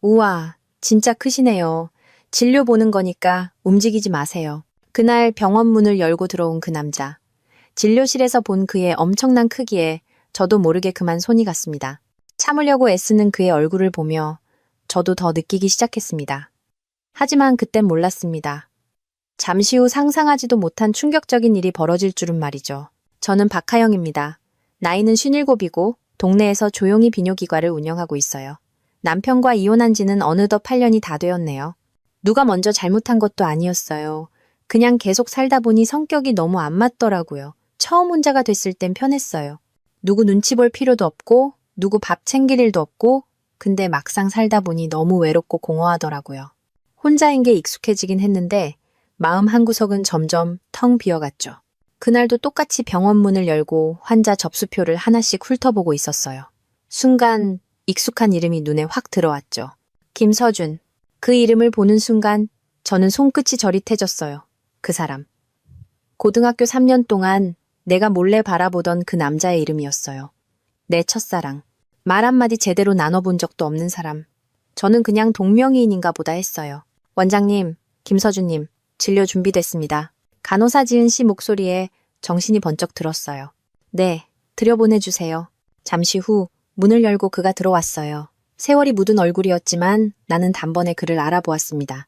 우와, 진짜 크시네요. 진료 보는 거니까 움직이지 마세요. 그날 병원 문을 열고 들어온 그 남자. 진료실에서 본 그의 엄청난 크기에 저도 모르게 그만 손이 갔습니다. 참으려고 애쓰는 그의 얼굴을 보며 저도 더 느끼기 시작했습니다. 하지만 그땐 몰랐습니다. 잠시 후 상상하지도 못한 충격적인 일이 벌어질 줄은 말이죠. 저는 박하영입니다. 나이는 57이고 동네에서 조용히 비뇨기과를 운영하고 있어요. 남편과 이혼한 지는 어느덧 8년이 다 되었네요. 누가 먼저 잘못한 것도 아니었어요. 그냥 계속 살다 보니 성격이 너무 안 맞더라고요. 처음 혼자가 됐을 땐 편했어요. 누구 눈치 볼 필요도 없고 누구 밥 챙길 일도 없고 근데 막상 살다 보니 너무 외롭고 공허하더라고요. 혼자인 게 익숙해지긴 했는데 마음 한구석은 점점 텅 비어갔죠. 그날도 똑같이 병원 문을 열고 환자 접수표를 하나씩 훑어보고 있었어요. 순간 익숙한 이름이 눈에 확 들어왔죠. 김서준. 그 이름을 보는 순간 저는 손끝이 저릿해졌어요. 그 사람. 고등학교 3년 동안 내가 몰래 바라보던 그 남자의 이름이었어요. 내 첫사랑. 말 한마디 제대로 나눠본 적도 없는 사람. 저는 그냥 동명이인인가 보다 했어요. 원장님, 김서준님, 진료 준비됐습니다. 간호사 지은 씨 목소리에 정신이 번쩍 들었어요. 네, 들여보내주세요. 잠시 후 문을 열고 그가 들어왔어요. 세월이 묻은 얼굴이었지만 나는 단번에 그를 알아보았습니다.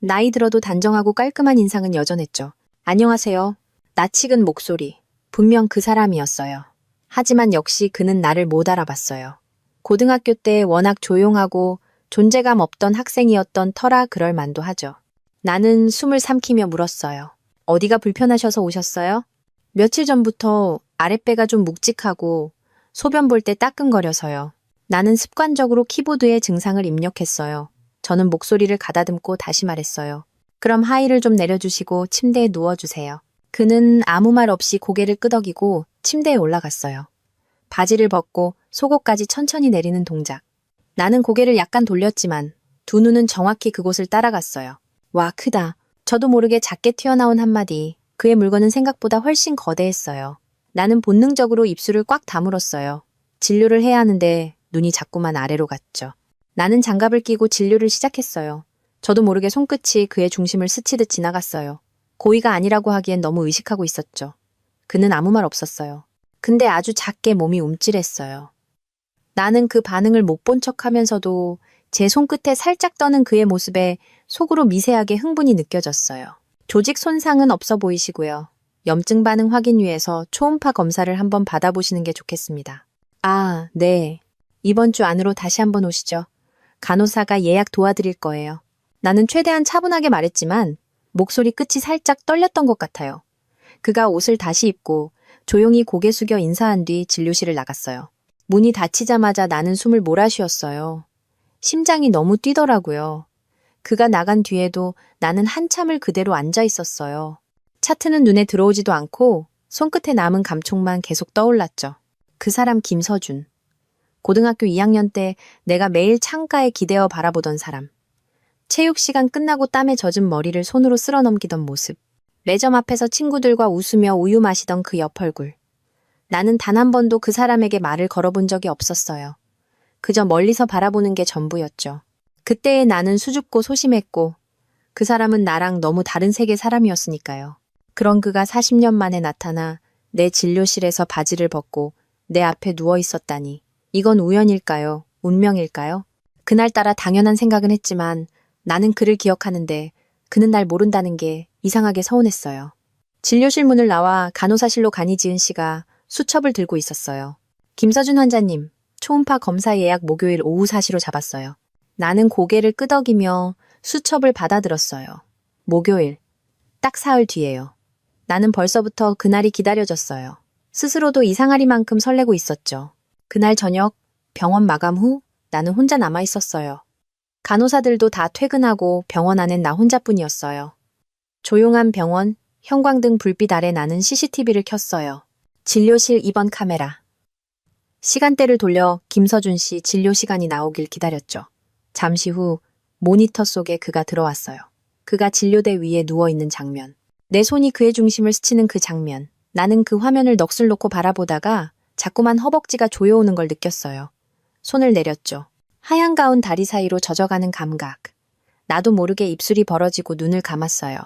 나이 들어도 단정하고 깔끔한 인상은 여전했죠. 안녕하세요. 낯익은 목소리. 분명 그 사람이었어요. 하지만 역시 그는 나를 못 알아봤어요. 고등학교 때 워낙 조용하고 존재감 없던 학생이었던 터라 그럴 만도 하죠. 나는 숨을 삼키며 물었어요. 어디가 불편하셔서 오셨어요? 며칠 전부터 아랫배가 좀 묵직하고 소변 볼 때 따끔거려서요. 나는 습관적으로 키보드에 증상을 입력했어요. 저는 목소리를 가다듬고 다시 말했어요. 그럼 하의를 좀 내려주시고 침대에 누워주세요. 그는 아무 말 없이 고개를 끄덕이고 침대에 올라갔어요. 바지를 벗고 속옷까지 천천히 내리는 동작. 나는 고개를 약간 돌렸지만 두 눈은 정확히 그곳을 따라갔어요. 와, 크다. 저도 모르게 작게 튀어나온 한마디. 그의 물건은 생각보다 훨씬 거대했어요. 나는 본능적으로 입술을 꽉 다물었어요. 진료를 해야 하는데 눈이 자꾸만 아래로 갔죠. 나는 장갑을 끼고 진료를 시작했어요. 저도 모르게 손끝이 그의 중심을 스치듯 지나갔어요. 고의가 아니라고 하기엔 너무 의식하고 있었죠. 그는 아무 말 없었어요. 근데 아주 작게 몸이 움찔했어요. 나는 그 반응을 못 본 척하면서도 제 손끝에 살짝 떠는 그의 모습에 속으로 미세하게 흥분이 느껴졌어요. 조직 손상은 없어 보이시고요. 염증 반응 확인 위해서 초음파 검사를 한번 받아보시는 게 좋겠습니다. 아, 네. 이번 주 안으로 다시 한번 오시죠. 간호사가 예약 도와드릴 거예요. 나는 최대한 차분하게 말했지만 목소리 끝이 살짝 떨렸던 것 같아요. 그가 옷을 다시 입고 조용히 고개 숙여 인사한 뒤 진료실을 나갔어요. 문이 닫히자마자 나는 숨을 몰아쉬었어요. 심장이 너무 뛰더라고요. 그가 나간 뒤에도 나는 한참을 그대로 앉아 있었어요. 차트는 눈에 들어오지도 않고 손끝에 남은 감촉만 계속 떠올랐죠. 그 사람 김서준. 고등학교 2학년 때 내가 매일 창가에 기대어 바라보던 사람. 체육 시간 끝나고 땀에 젖은 머리를 손으로 쓸어 넘기던 모습. 매점 앞에서 친구들과 웃으며 우유 마시던 그 옆 얼굴. 나는 단 한 번도 그 사람에게 말을 걸어본 적이 없었어요. 그저 멀리서 바라보는 게 전부였죠. 그때의 나는 수줍고 소심했고 그 사람은 나랑 너무 다른 세계 사람이었으니까요. 그런 그가 40년 만에 나타나 내 진료실에서 바지를 벗고 내 앞에 누워 있었다니. 이건 우연일까요? 운명일까요? 그날따라 당연한 생각은 했지만 나는 그를 기억하는데 그는 날 모른다는 게 이상하게 서운했어요. 진료실 문을 나와 간호사실로 가니 지은 씨가 수첩을 들고 있었어요. 김서준 환자님, 초음파 검사 예약 목요일 오후 4시로 잡았어요. 나는 고개를 끄덕이며 수첩을 받아들었어요. 목요일, 딱 사흘 뒤예요. 나는 벌써부터 그날이 기다려졌어요. 스스로도 이상하리만큼 설레고 있었죠. 그날 저녁 병원 마감 후 나는 혼자 남아 있었어요. 간호사들도 다 퇴근하고 병원 안엔 나 혼자뿐이었어요. 조용한 병원, 형광등 불빛 아래 나는 CCTV를 켰어요. 진료실 입원 카메라. 시간대를 돌려 김서준 씨 진료 시간이 나오길 기다렸죠. 잠시 후 모니터 속에 그가 들어왔어요. 그가 진료대 위에 누워있는 장면. 내 손이 그의 중심을 스치는 그 장면. 나는 그 화면을 넋을 놓고 바라보다가 자꾸만 허벅지가 조여오는 걸 느꼈어요. 손을 내렸죠. 하얀 가운 다리 사이로 젖어가는 감각. 나도 모르게 입술이 벌어지고 눈을 감았어요.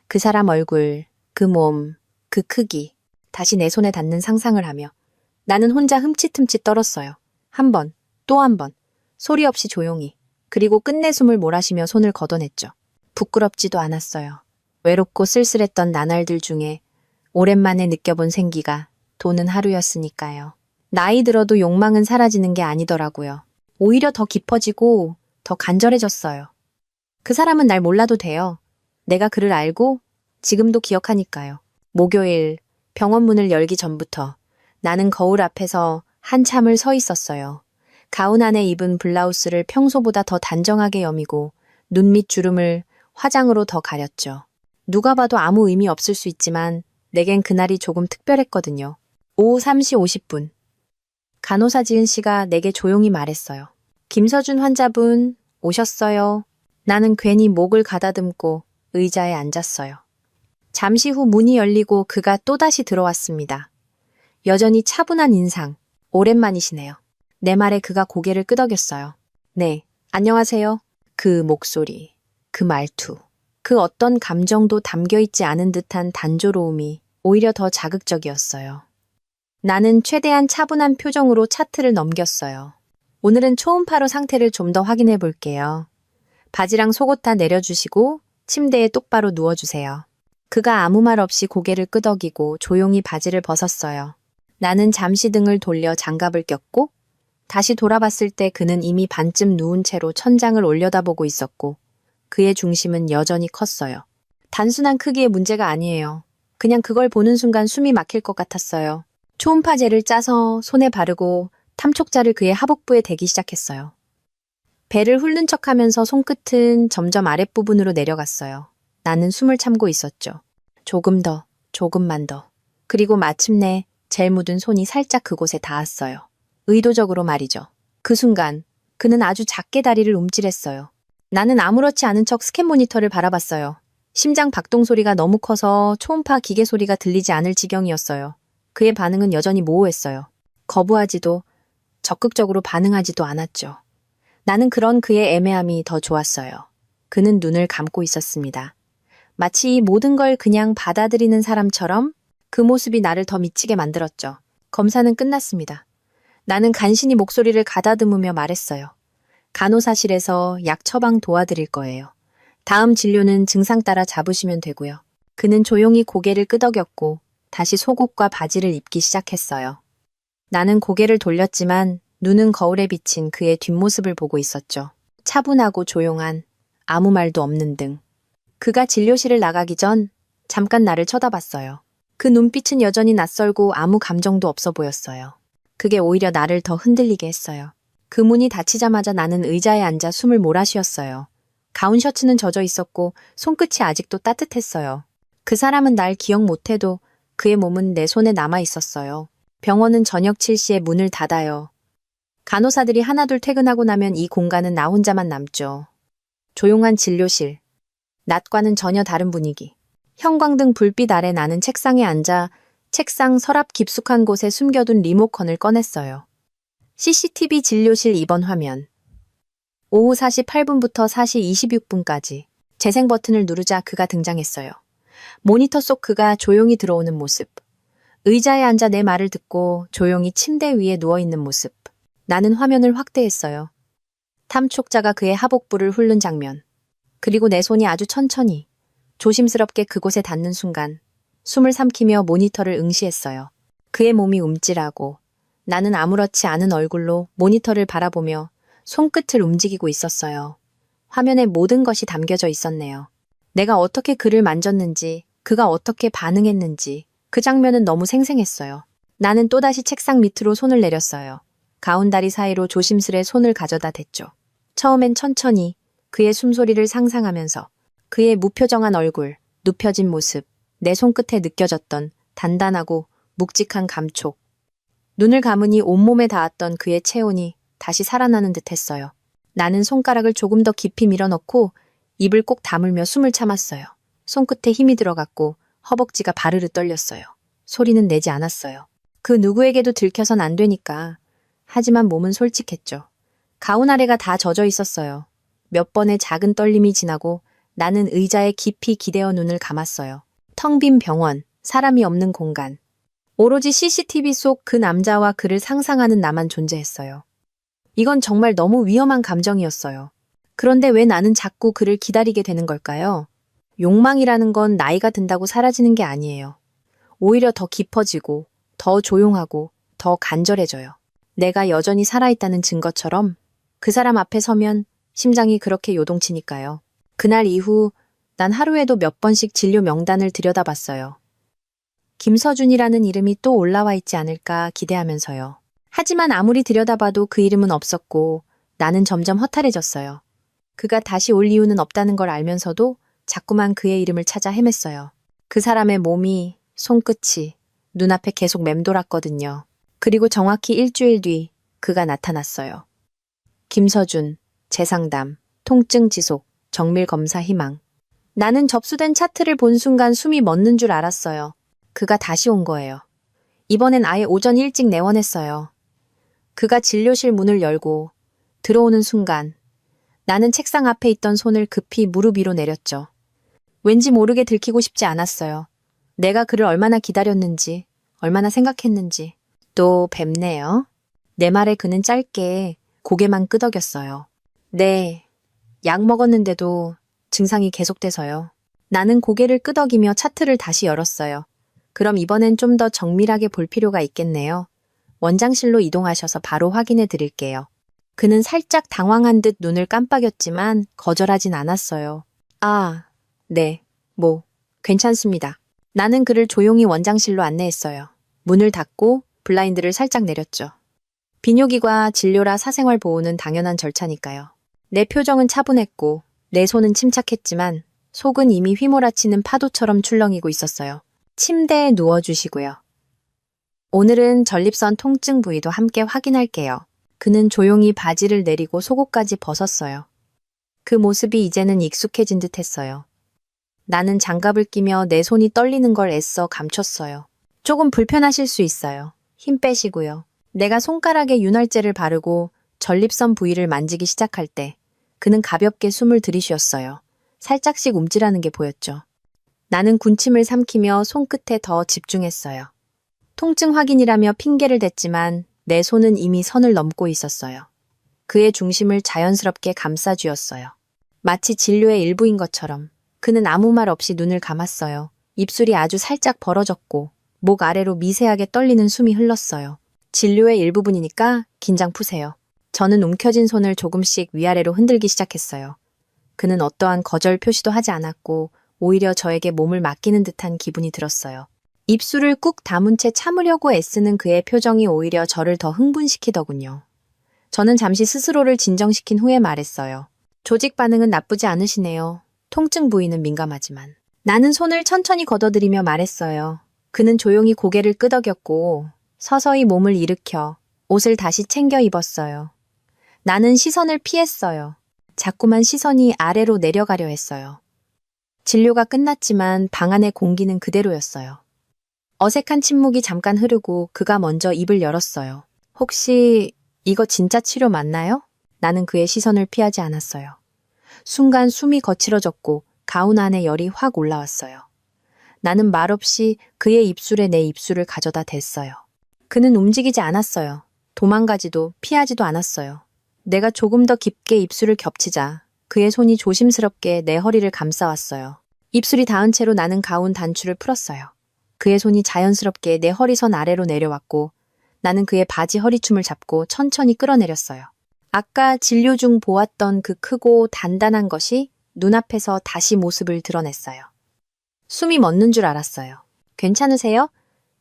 그 사람 얼굴, 그 몸, 그 크기. 다시 내 손에 닿는 상상을 하며 나는 혼자 흠칫흠칫 떨었어요. 한 번, 또 한 번. 소리 없이 조용히. 그리고 끝내 숨을 몰아쉬며 손을 걷어냈죠. 부끄럽지도 않았어요. 외롭고 쓸쓸했던 나날들 중에 오랜만에 느껴본 생기가 도는 하루였으니까요. 나이 들어도 욕망은 사라지는 게 아니더라고요. 오히려 더 깊어지고 더 간절해졌어요. 그 사람은 날 몰라도 돼요. 내가 그를 알고 지금도 기억하니까요. 목요일 병원 문을 열기 전부터 나는 거울 앞에서 한참을 서 있었어요. 가운 안에 입은 블라우스를 평소보다 더 단정하게 여미고 눈 밑 주름을 화장으로 더 가렸죠. 누가 봐도 아무 의미 없을 수 있지만 내겐 그날이 조금 특별했거든요. 오후 3시 50분. 간호사 지은 씨가 내게 조용히 말했어요. 김서준 환자분 오셨어요. 나는 괜히 목을 가다듬고 의자에 앉았어요. 잠시 후 문이 열리고 그가 또다시 들어왔습니다. 여전히 차분한 인상. 오랜만이시네요. 내 말에 그가 고개를 끄덕였어요. 네, 안녕하세요. 그 목소리, 그 말투, 그 어떤 감정도 담겨있지 않은 듯한 단조로움이 오히려 더 자극적이었어요. 나는 최대한 차분한 표정으로 차트를 넘겼어요. 오늘은 초음파로 상태를 좀 더 확인해 볼게요. 바지랑 속옷 다 내려주시고 침대에 똑바로 누워주세요. 그가 아무 말 없이 고개를 끄덕이고 조용히 바지를 벗었어요. 나는 잠시 등을 돌려 장갑을 꼈고 다시 돌아봤을 때 그는 이미 반쯤 누운 채로 천장을 올려다보고 있었고 그의 중심은 여전히 컸어요. 단순한 크기의 문제가 아니에요. 그냥 그걸 보는 순간 숨이 막힐 것 같았어요. 초음파제를 짜서 손에 바르고 탐촉자를 그의 하복부에 대기 시작했어요. 배를 훑는 척하면서 손끝은 점점 아랫부분으로 내려갔어요. 나는 숨을 참고 있었죠. 조금 더, 조금만 더. 그리고 마침내 젤 묻은 손이 살짝 그곳에 닿았어요. 의도적으로 말이죠. 그 순간 그는 아주 작게 다리를 움찔했어요. 나는 아무렇지 않은 척 스캔 모니터를 바라봤어요. 심장 박동 소리가 너무 커서 초음파 기계 소리가 들리지 않을 지경이었어요. 그의 반응은 여전히 모호했어요. 거부하지도 적극적으로 반응하지도 않았죠. 나는 그런 그의 애매함이 더 좋았어요. 그는 눈을 감고 있었습니다. 마치 이 모든 걸 그냥 받아들이는 사람처럼 그 모습이 나를 더 미치게 만들었죠. 검사는 끝났습니다. 나는 간신히 목소리를 가다듬으며 말했어요. 간호사실에서 약 처방 도와드릴 거예요. 다음 진료는 증상 따라 잡으시면 되고요. 그는 조용히 고개를 끄덕였고 다시 속옷과 바지를 입기 시작했어요. 나는 고개를 돌렸지만 눈은 거울에 비친 그의 뒷모습을 보고 있었죠. 차분하고 조용한, 아무 말도 없는 등. 그가 진료실을 나가기 전 잠깐 나를 쳐다봤어요. 그 눈빛은 여전히 낯설고 아무 감정도 없어 보였어요. 그게 오히려 나를 더 흔들리게 했어요. 그 문이 닫히자마자 나는 의자에 앉아 숨을 몰아쉬었어요. 가운 셔츠는 젖어 있었고 손끝이 아직도 따뜻했어요. 그 사람은 날 기억 못해도 그의 몸은 내 손에 남아 있었어요. 병원은 저녁 7시에 문을 닫아요. 간호사들이 하나둘 퇴근하고 나면 이 공간은 나 혼자만 남죠. 조용한 진료실. 낮과는 전혀 다른 분위기. 형광등 불빛 아래 나는 책상에 앉아 책상 서랍 깊숙한 곳에 숨겨둔 리모컨을 꺼냈어요. CCTV 진료실 입원 화면. 오후 4시 8분부터 4시 26분까지 재생 버튼을 누르자 그가 등장했어요. 모니터 속 그가 조용히 들어오는 모습. 의자에 앉아 내 말을 듣고 조용히 침대 위에 누워있는 모습. 나는 화면을 확대했어요. 탐촉자가 그의 하복부를 훑는 장면. 그리고 내 손이 아주 천천히, 조심스럽게 그곳에 닿는 순간 숨을 삼키며 모니터를 응시했어요. 그의 몸이 움찔하고 나는 아무렇지 않은 얼굴로 모니터를 바라보며 손끝을 움직이고 있었어요. 화면에 모든 것이 담겨져 있었네요. 내가 어떻게 그를 만졌는지, 그가 어떻게 반응했는지 그 장면은 너무 생생했어요. 나는 또다시 책상 밑으로 손을 내렸어요. 가운 다리 사이로 조심스레 손을 가져다 댔죠. 처음엔 천천히 그의 숨소리를 상상하면서 그의 무표정한 얼굴, 눕혀진 모습, 내 손끝에 느껴졌던 단단하고 묵직한 감촉. 눈을 감으니 온몸에 닿았던 그의 체온이 다시 살아나는 듯 했어요. 나는 손가락을 조금 더 깊이 밀어넣고 입을 꼭 다물며 숨을 참았어요. 손끝에 힘이 들어갔고 허벅지가 바르르 떨렸어요. 소리는 내지 않았어요. 그 누구에게도 들켜선 안 되니까. 하지만 몸은 솔직했죠. 가운 아래가 다 젖어 있었어요. 몇 번의 작은 떨림이 지나고 나는 의자에 깊이 기대어 눈을 감았어요. 텅 빈 병원, 사람이 없는 공간. 오로지 CCTV 속 그 남자와 그를 상상하는 나만 존재했어요. 이건 정말 너무 위험한 감정이었어요. 그런데 왜 나는 자꾸 그를 기다리게 되는 걸까요? 욕망이라는 건 나이가 든다고 사라지는 게 아니에요. 오히려 더 깊어지고, 더 조용하고, 더 간절해져요. 내가 여전히 살아있다는 증거처럼 그 사람 앞에 서면 심장이 그렇게 요동치니까요. 그날 이후 난 하루에도 몇 번씩 진료 명단을 들여다봤어요. 김서준이라는 이름이 또 올라와 있지 않을까 기대하면서요. 하지만 아무리 들여다봐도 그 이름은 없었고 나는 점점 허탈해졌어요. 그가 다시 올 이유는 없다는 걸 알면서도 자꾸만 그의 이름을 찾아 헤맸어요. 그 사람의 몸이, 손끝이 눈앞에 계속 맴돌았거든요. 그리고 정확히 일주일 뒤 그가 나타났어요. 김서준, 재상담, 통증 지속, 정밀 검사 희망. 나는 접수된 차트를 본 순간 숨이 멎는 줄 알았어요. 그가 다시 온 거예요. 이번엔 아예 오전 일찍 내원했어요. 그가 진료실 문을 열고 들어오는 순간 나는 책상 앞에 있던 손을 급히 무릎 위로 내렸죠. 왠지 모르게 들키고 싶지 않았어요. 내가 그를 얼마나 기다렸는지, 얼마나 생각했는지. 또 뵙네요. 내 말에 그는 짧게 고개만 끄덕였어요. 네, 약 먹었는데도 증상이 계속돼서요. 나는 고개를 끄덕이며 차트를 다시 열었어요. 그럼 이번엔 좀 더 정밀하게 볼 필요가 있겠네요. 원장실로 이동하셔서 바로 확인해 드릴게요. 그는 살짝 당황한 듯 눈을 깜빡였지만 거절하진 않았어요. 아, 네, 괜찮습니다. 나는 그를 조용히 원장실로 안내했어요. 문을 닫고 블라인드를 살짝 내렸죠. 비뇨기과 진료라 사생활 보호는 당연한 절차니까요. 내 표정은 차분했고 내 손은 침착했지만 속은 이미 휘몰아치는 파도처럼 출렁이고 있었어요. 침대에 누워주시고요. 오늘은 전립선 통증 부위도 함께 확인할게요. 그는 조용히 바지를 내리고 속옷까지 벗었어요. 그 모습이 이제는 익숙해진 듯 했어요. 나는 장갑을 끼며 내 손이 떨리는 걸 애써 감췄어요. 조금 불편하실 수 있어요. 힘 빼시고요. 내가 손가락에 윤활제를 바르고 전립선 부위를 만지기 시작할 때 그는 가볍게 숨을 들이쉬었어요. 살짝씩 움찔하는 게 보였죠. 나는 군침을 삼키며 손끝에 더 집중했어요. 통증 확인이라며 핑계를 댔지만 내 손은 이미 선을 넘고 있었어요. 그의 중심을 자연스럽게 감싸쥐었어요. 마치 진료의 일부인 것처럼 그는 아무 말 없이 눈을 감았어요. 입술이 아주 살짝 벌어졌고 목 아래로 미세하게 떨리는 숨이 흘렀어요. 진료의 일부분이니까 긴장 푸세요. 저는 움켜진 손을 조금씩 위아래로 흔들기 시작했어요. 그는 어떠한 거절 표시도 하지 않았고 오히려 저에게 몸을 맡기는 듯한 기분이 들었어요. 입술을 꾹 다문 채 참으려고 애쓰는 그의 표정이 오히려 저를 더 흥분시키더군요. 저는 잠시 스스로를 진정시킨 후에 말했어요. 조직 반응은 나쁘지 않으시네요. 통증 부위는 민감하지만. 나는 손을 천천히 걷어들이며 말했어요. 그는 조용히 고개를 끄덕였고 서서히 몸을 일으켜 옷을 다시 챙겨 입었어요. 나는 시선을 피했어요. 자꾸만 시선이 아래로 내려가려 했어요. 진료가 끝났지만 방 안의 공기는 그대로였어요. 어색한 침묵이 잠깐 흐르고 그가 먼저 입을 열었어요. 혹시 이거 진짜 치료 맞나요? 나는 그의 시선을 피하지 않았어요. 순간 숨이 거칠어졌고 가운 안에 열이 확 올라왔어요. 나는 말없이 그의 입술에 내 입술을 가져다 댔어요. 그는 움직이지 않았어요. 도망가지도 피하지도 않았어요. 내가 조금 더 깊게 입술을 겹치자 그의 손이 조심스럽게 내 허리를 감싸왔어요. 입술이 닿은 채로 나는 가운 단추를 풀었어요. 그의 손이 자연스럽게 내 허리선 아래로 내려왔고 나는 그의 바지 허리춤을 잡고 천천히 끌어내렸어요. 아까 진료 중 보았던 그 크고 단단한 것이 눈앞에서 다시 모습을 드러냈어요. 숨이 멎는 줄 알았어요. 괜찮으세요?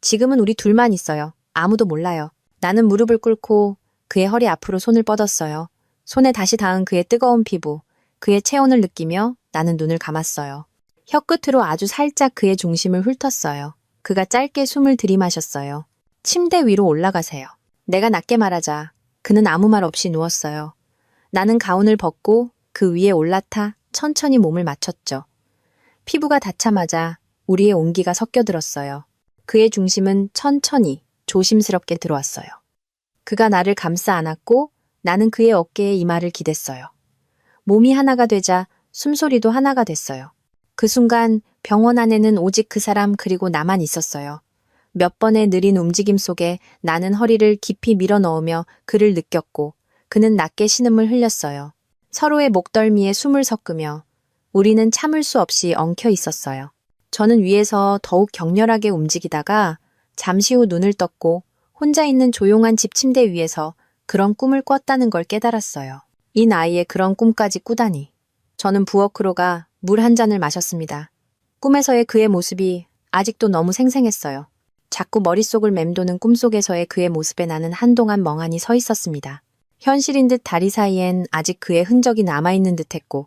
지금은 우리 둘만 있어요. 아무도 몰라요. 나는 무릎을 꿇고 그의 허리 앞으로 손을 뻗었어요. 손에 다시 닿은 그의 뜨거운 피부, 그의 체온을 느끼며 나는 눈을 감았어요. 혀끝으로 아주 살짝 그의 중심을 훑었어요. 그가 짧게 숨을 들이마셨어요. 침대 위로 올라가세요. 내가 낮게 말하자 그는 아무 말 없이 누웠어요. 나는 가운을 벗고 그 위에 올라타 천천히 몸을 맞췄죠. 피부가 닿자마자 우리의 온기가 섞여들었어요. 그의 중심은 천천히 조심스럽게 들어왔어요. 그가 나를 감싸 안았고 나는 그의 어깨에 이마를 기댔어요. 몸이 하나가 되자 숨소리도 하나가 됐어요. 그 순간 병원 안에는 오직 그 사람 그리고 나만 있었어요. 몇 번의 느린 움직임 속에 나는 허리를 깊이 밀어 넣으며 그를 느꼈고 그는 낮게 신음을 흘렸어요. 서로의 목덜미에 숨을 섞으며 우리는 참을 수 없이 엉켜 있었어요. 저는 위에서 더욱 격렬하게 움직이다가 잠시 후 눈을 떴고 혼자 있는 조용한 집 침대 위에서 그런 꿈을 꿨다는 걸 깨달았어요. 이 나이에 그런 꿈까지 꾸다니. 저는 부엌으로 가 물 한 잔을 마셨습니다. 꿈에서의 그의 모습이 아직도 너무 생생했어요. 자꾸 머릿속을 맴도는 꿈속에서의 그의 모습에 나는 한동안 멍하니 서 있었습니다. 현실인 듯 다리 사이엔 아직 그의 흔적이 남아있는 듯했고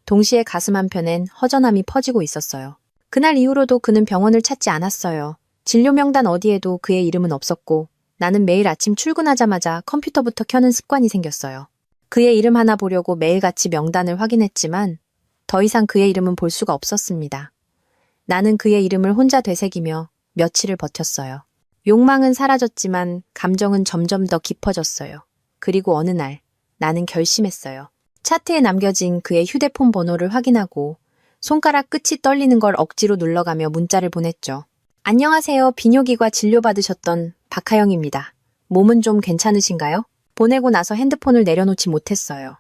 동시에 가슴 한편엔 허전함이 퍼지고 있었어요. 그날 이후로도 그는 병원을 찾지 않았어요. 진료 명단 어디에도 그의 이름은 없었고 나는 매일 아침 출근하자마자 컴퓨터부터 켜는 습관이 생겼어요. 그의 이름 하나 보려고 매일같이 명단을 확인했지만 더 이상 그의 이름은 볼 수가 없었습니다. 나는 그의 이름을 혼자 되새기며 며칠을 버텼어요. 욕망은 사라졌지만 감정은 점점 더 깊어졌어요. 그리고 어느 날 나는 결심했어요. 차트에 남겨진 그의 휴대폰 번호를 확인하고 손가락 끝이 떨리는 걸 억지로 눌러가며 문자를 보냈죠. 안녕하세요. 비뇨기과 진료받으셨던 박하영입니다. 몸은 좀 괜찮으신가요? 보내고 나서 핸드폰을 내려놓지 못했어요.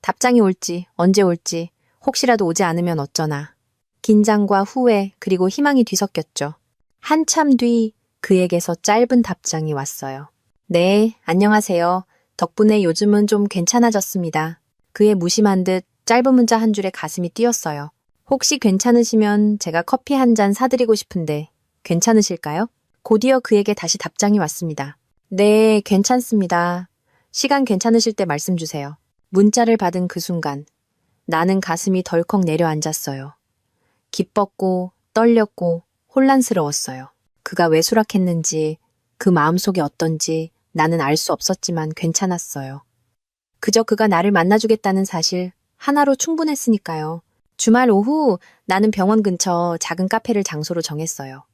답장이 올지 언제 올지 혹시라도 오지 않으면 어쩌나. 긴장과 후회 그리고 희망이 뒤섞였죠. 한참 뒤 그에게서 짧은 답장이 왔어요. 네, 안녕하세요. 덕분에 요즘은 좀 괜찮아졌습니다. 그의 무심한 듯 짧은 문자 한 줄에 가슴이 뛰었어요. 혹시 괜찮으시면 제가 커피 한 잔 사드리고 싶은데 괜찮으실까요? 곧이어 그에게 다시 답장이 왔습니다. 네, 괜찮습니다. 시간 괜찮으실 때 말씀 주세요. 문자를 받은 그 순간 나는 가슴이 덜컥 내려앉았어요. 기뻤고 떨렸고 혼란스러웠어요. 그가 왜 수락했는지 그 마음속이 어떤지 나는 알 수 없었지만 괜찮았어요. 그저 그가 나를 만나주겠다는 사실 하나로 충분했으니까요. 주말 오후 나는 병원 근처 작은 카페를 장소로 정했어요.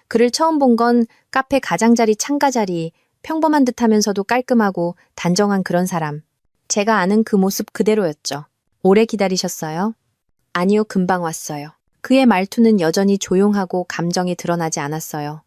그를 처음 본 건 카페 가장자리 창가자리 평범한 듯하면서도 깔끔하고 단정한 그런 사람. 제가 아는 그 모습 그대로였죠. 오래 기다리셨어요? 아니요, 금방 왔어요. 그의 말투는 여전히 조용하고 감정이 드러나지 않았어요.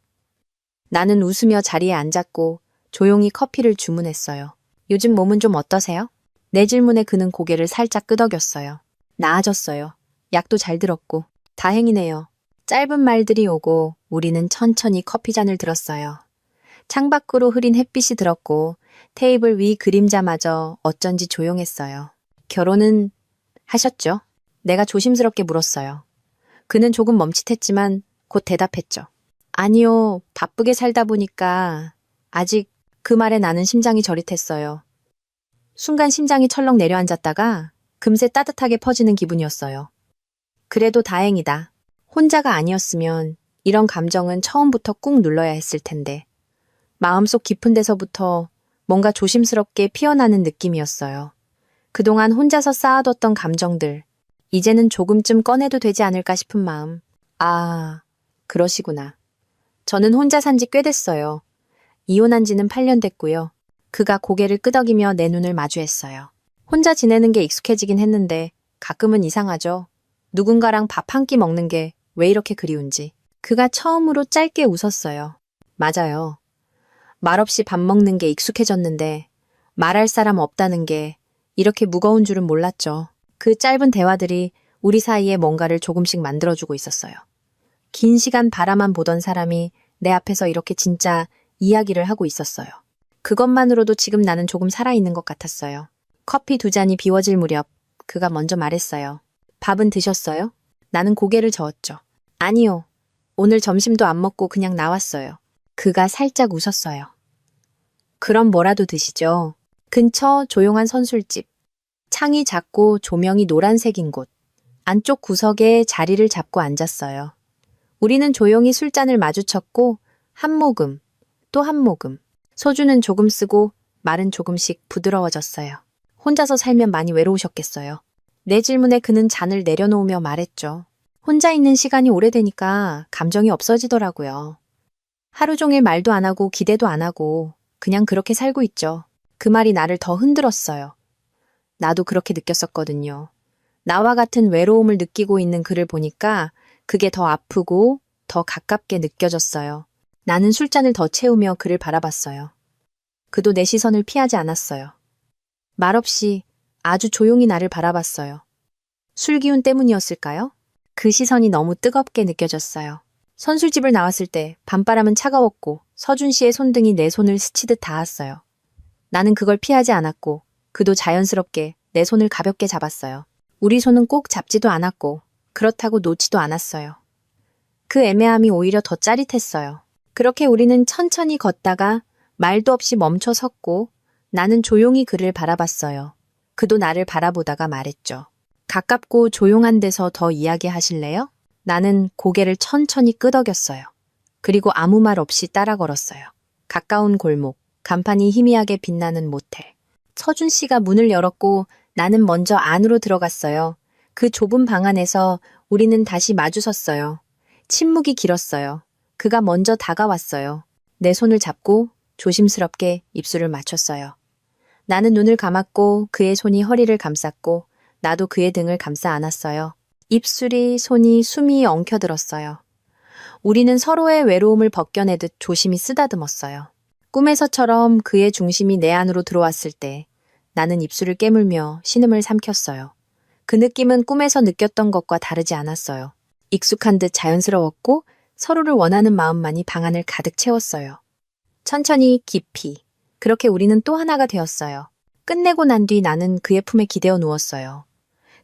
나는 웃으며 자리에 앉았고 조용히 커피를 주문했어요. 요즘 몸은 좀 어떠세요? 내 질문에 그는 고개를 살짝 끄덕였어요. 나아졌어요. 약도 잘 들었고. 다행이네요. 짧은 말들이 오고 우리는 천천히 커피잔을 들었어요. 창밖으로 흐린 햇빛이 들었고 테이블 위 그림자마저 어쩐지 조용했어요. 결혼은 하셨죠? 내가 조심스럽게 물었어요. 그는 조금 멈칫했지만 곧 대답했죠. 아니요, 바쁘게 살다 보니까 아직. 그 말에 나는 심장이 저릿했어요. 순간 심장이 철렁 내려앉았다가 금세 따뜻하게 퍼지는 기분이었어요. 그래도 다행이다. 혼자가 아니었으면 이런 감정은 처음부터 꾹 눌러야 했을 텐데. 마음속 깊은 데서부터 뭔가 조심스럽게 피어나는 느낌이었어요. 그동안 혼자서 쌓아뒀던 감정들, 이제는 조금쯤 꺼내도 되지 않을까 싶은 마음. 아, 그러시구나. 저는 혼자 산지 꽤 됐어요. 이혼한 지는 8년 됐고요. 그가 고개를 끄덕이며 내 눈을 마주했어요. 혼자 지내는 게 익숙해지긴 했는데 가끔은 이상하죠. 누군가랑 밥 한 끼 먹는 게 왜 이렇게 그리운지. 그가 처음으로 짧게 웃었어요. 맞아요. 말없이 밥 먹는 게 익숙해졌는데 말할 사람 없다는 게 이렇게 무거운 줄은 몰랐죠. 그 짧은 대화들이 우리 사이에 뭔가를 조금씩 만들어주고 있었어요. 긴 시간 바라만 보던 사람이 내 앞에서 이렇게 진짜 이야기를 하고 있었어요. 그것만으로도 지금 나는 조금 살아있는 것 같았어요. 커피 2잔이 비워질 무렵 그가 먼저 말했어요. 밥은 드셨어요? 나는 고개를 저었죠. 아니요. 오늘 점심도 안 먹고 그냥 나왔어요. 그가 살짝 웃었어요. 그럼 뭐라도 드시죠. 근처 조용한 선술집. 창이 작고 조명이 노란색인 곳. 안쪽 구석에 자리를 잡고 앉았어요. 우리는 조용히 술잔을 마주쳤고 한 모금, 또 한 모금. 소주는 조금 쓰고 말은 조금씩 부드러워졌어요. 혼자서 살면 많이 외로우셨겠어요. 내 질문에 그는 잔을 내려놓으며 말했죠. 혼자 있는 시간이 오래되니까 감정이 없어지더라고요. 하루 종일 말도 안 하고 기대도 안 하고 그냥 그렇게 살고 있죠. 그 말이 나를 더 흔들었어요. 나도 그렇게 느꼈었거든요. 나와 같은 외로움을 느끼고 있는 그를 보니까 그게 더 아프고 더 가깝게 느껴졌어요. 나는 술잔을 더 채우며 그를 바라봤어요. 그도 내 시선을 피하지 않았어요. 말없이 아주 조용히 나를 바라봤어요. 술 기운 때문이었을까요? 그 시선이 너무 뜨겁게 느껴졌어요. 선술집을 나왔을 때 밤바람은 차가웠고 서준 씨의 손등이 내 손을 스치듯 닿았어요. 나는 그걸 피하지 않았고 그도 자연스럽게 내 손을 가볍게 잡았어요. 우리 손은 꼭 잡지도 않았고 그렇다고 놓지도 않았어요. 그 애매함이 오히려 더 짜릿했어요. 그렇게 우리는 천천히 걷다가 말도 없이 멈춰 섰고 나는 조용히 그를 바라봤어요. 그도 나를 바라보다가 말했죠. 가깝고 조용한 데서 더 이야기하실래요? 나는 고개를 천천히 끄덕였어요. 그리고 아무 말 없이 따라 걸었어요. 가까운 골목, 간판이 희미하게 빛나는 모텔. 서준 씨가 문을 열었고 나는 먼저 안으로 들어갔어요. 그 좁은 방 안에서 우리는 다시 마주섰어요. 침묵이 길었어요. 그가 먼저 다가왔어요. 내 손을 잡고 조심스럽게 입술을 맞췄어요. 나는 눈을 감았고 그의 손이 허리를 감쌌고 나도 그의 등을 감싸 안았어요. 입술이, 손이, 숨이 엉켜들었어요. 우리는 서로의 외로움을 벗겨내듯 조심히 쓰다듬었어요. 꿈에서처럼 그의 중심이 내 안으로 들어왔을 때 나는 입술을 깨물며 신음을 삼켰어요. 그 느낌은 꿈에서 느꼈던 것과 다르지 않았어요. 익숙한 듯 자연스러웠고 서로를 원하는 마음만이 방 안을 가득 채웠어요. 천천히 깊이. 그렇게 우리는 또 하나가 되었어요. 끝내고 난 뒤 나는 그의 품에 기대어 누웠어요.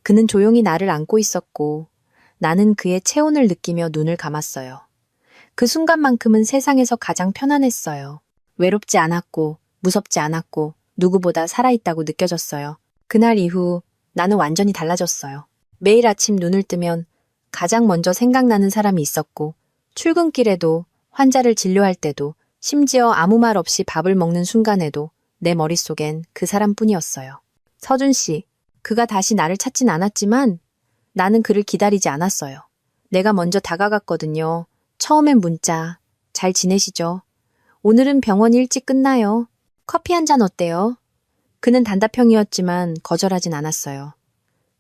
그는 조용히 나를 안고 있었고 나는 그의 체온을 느끼며 눈을 감았어요. 그 순간만큼은 세상에서 가장 편안했어요. 외롭지 않았고 무섭지 않았고 누구보다 살아있다고 느껴졌어요. 그날 이후 나는 완전히 달라졌어요. 매일 아침 눈을 뜨면 가장 먼저 생각나는 사람이 있었고 출근길에도 환자를 진료할 때도 심지어 아무 말 없이 밥을 먹는 순간에도 내 머릿속엔 그 사람뿐이었어요. 서준 씨, 그가 다시 나를 찾진 않았지만 나는 그를 기다리지 않았어요. 내가 먼저 다가갔거든요. 처음엔 문자, 잘 지내시죠? 오늘은 병원 일찍 끝나요. 커피 한 잔 어때요? 그는 단답형이었지만 거절하진 않았어요.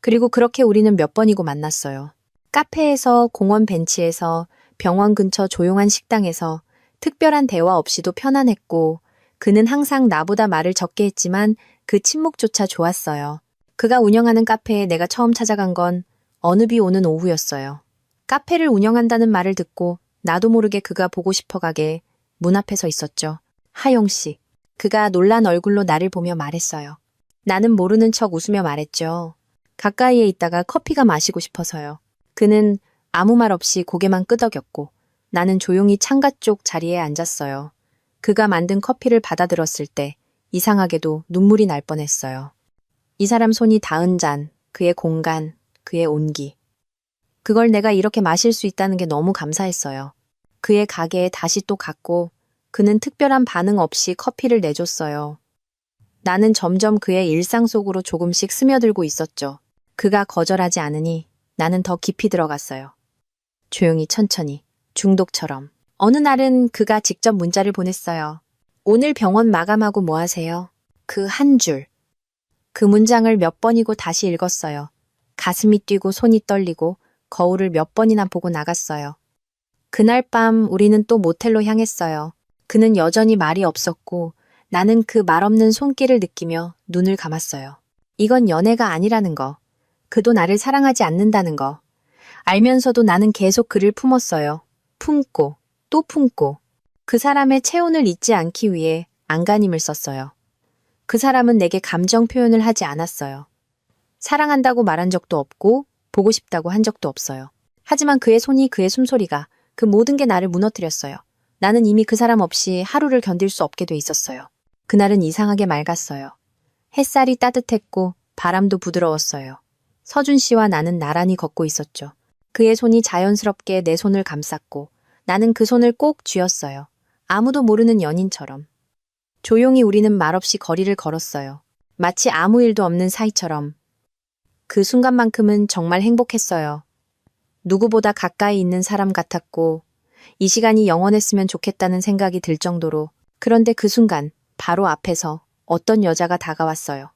그리고 그렇게 우리는 몇 번이고 만났어요. 카페에서, 공원 벤치에서, 병원 근처 조용한 식당에서 특별한 대화 없이도 편안했고 그는 항상 나보다 말을 적게 했지만 그 침묵조차 좋았어요. 그가 운영하는 카페에 내가 처음 찾아간 건 어느 비 오는 오후였어요. 카페를 운영한다는 말을 듣고 나도 모르게 그가 보고 싶어 가게 문 앞에 서 있었죠. 하용 씨. 그가 놀란 얼굴로 나를 보며 말했어요. 나는 모르는 척 웃으며 말했죠. 가까이에 있다가 커피가 마시고 싶어서요. 그는 아무 말 없이 고개만 끄덕였고 나는 조용히 창가 쪽 자리에 앉았어요. 그가 만든 커피를 받아들었을 때 이상하게도 눈물이 날 뻔했어요. 이 사람 손이 닿은 잔, 그의 공간, 그의 온기. 그걸 내가 이렇게 마실 수 있다는 게 너무 감사했어요. 그의 가게에 다시 또 갔고 그는 특별한 반응 없이 커피를 내줬어요. 나는 점점 그의 일상 속으로 조금씩 스며들고 있었죠. 그가 거절하지 않으니 나는 더 깊이 들어갔어요. 조용히 천천히, 중독처럼. 어느 날은 그가 직접 문자를 보냈어요. 오늘 병원 마감하고 뭐 하세요? 그 한 줄. 그 문장을 몇 번이고 다시 읽었어요. 가슴이 뛰고 손이 떨리고 거울을 몇 번이나 보고 나갔어요. 그날 밤 우리는 또 모텔로 향했어요. 그는 여전히 말이 없었고 나는 그 말없는 손길을 느끼며 눈을 감았어요. 이건 연애가 아니라는 거. 그도 나를 사랑하지 않는다는 거. 알면서도 나는 계속 그를 품었어요. 품고 또 품고 그 사람의 체온을 잊지 않기 위해 안간힘을 썼어요. 그 사람은 내게 감정 표현을 하지 않았어요. 사랑한다고 말한 적도 없고 보고 싶다고 한 적도 없어요. 하지만 그의 손이 그의 숨소리가 그 모든 게 나를 무너뜨렸어요. 나는 이미 그 사람 없이 하루를 견딜 수 없게 돼 있었어요. 그날은 이상하게 맑았어요. 햇살이 따뜻했고 바람도 부드러웠어요. 서준 씨와 나는 나란히 걷고 있었죠. 그의 손이 자연스럽게 내 손을 감쌌고 나는 그 손을 꼭 쥐었어요. 아무도 모르는 연인처럼. 조용히 우리는 말없이 거리를 걸었어요. 마치 아무 일도 없는 사이처럼. 그 순간만큼은 정말 행복했어요. 누구보다 가까이 있는 사람 같았고 이 시간이 영원했으면 좋겠다는 생각이 들 정도로. 그런데 그 순간 바로 앞에서 어떤 여자가 다가왔어요.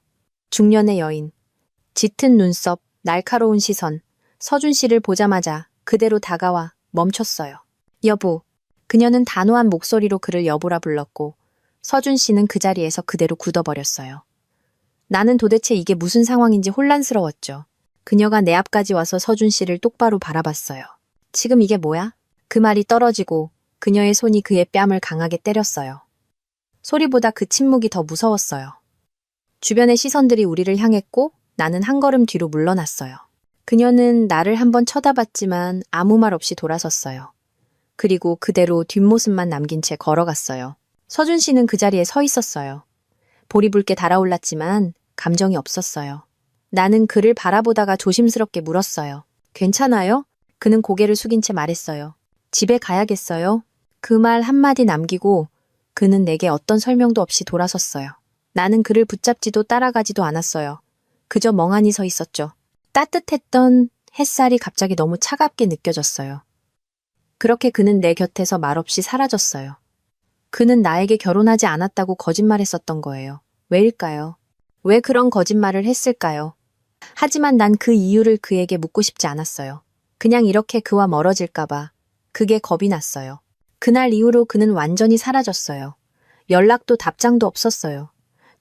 중년의 여인. 짙은 눈썹, 날카로운 시선. 서준 씨를 보자마자 그대로 다가와 멈췄어요. 여보. 그녀는 단호한 목소리로 그를 여보라 불렀고 서준 씨는 그 자리에서 그대로 굳어버렸어요. 나는 도대체 이게 무슨 상황인지 혼란스러웠죠. 그녀가 내 앞까지 와서 서준 씨를 똑바로 바라봤어요. 지금 이게 뭐야? 그 말이 떨어지고 그녀의 손이 그의 뺨을 강하게 때렸어요. 소리보다 그 침묵이 더 무서웠어요. 주변의 시선들이 우리를 향했고 나는 한 걸음 뒤로 물러났어요. 그녀는 나를 한번 쳐다봤지만 아무 말 없이 돌아섰어요. 그리고 그대로 뒷모습만 남긴 채 걸어갔어요. 서준 씨는 그 자리에 서 있었어요. 볼이 붉게 달아올랐지만 감정이 없었어요. 나는 그를 바라보다가 조심스럽게 물었어요. 괜찮아요? 그는 고개를 숙인 채 말했어요. 집에 가야겠어요? 그 말 한마디 남기고 그는 내게 어떤 설명도 없이 돌아섰어요. 나는 그를 붙잡지도 따라가지도 않았어요. 그저 멍하니 서 있었죠. 따뜻했던 햇살이 갑자기 너무 차갑게 느껴졌어요. 그렇게 그는 내 곁에서 말없이 사라졌어요. 그는 나에게 결혼하지 않았다고 거짓말했었던 거예요. 왜일까요? 왜 그런 거짓말을 했을까요? 하지만 난 그 이유를 그에게 묻고 싶지 않았어요. 그냥 이렇게 그와 멀어질까봐. 그게 겁이 났어요. 그날 이후로 그는 완전히 사라졌어요. 연락도 답장도 없었어요.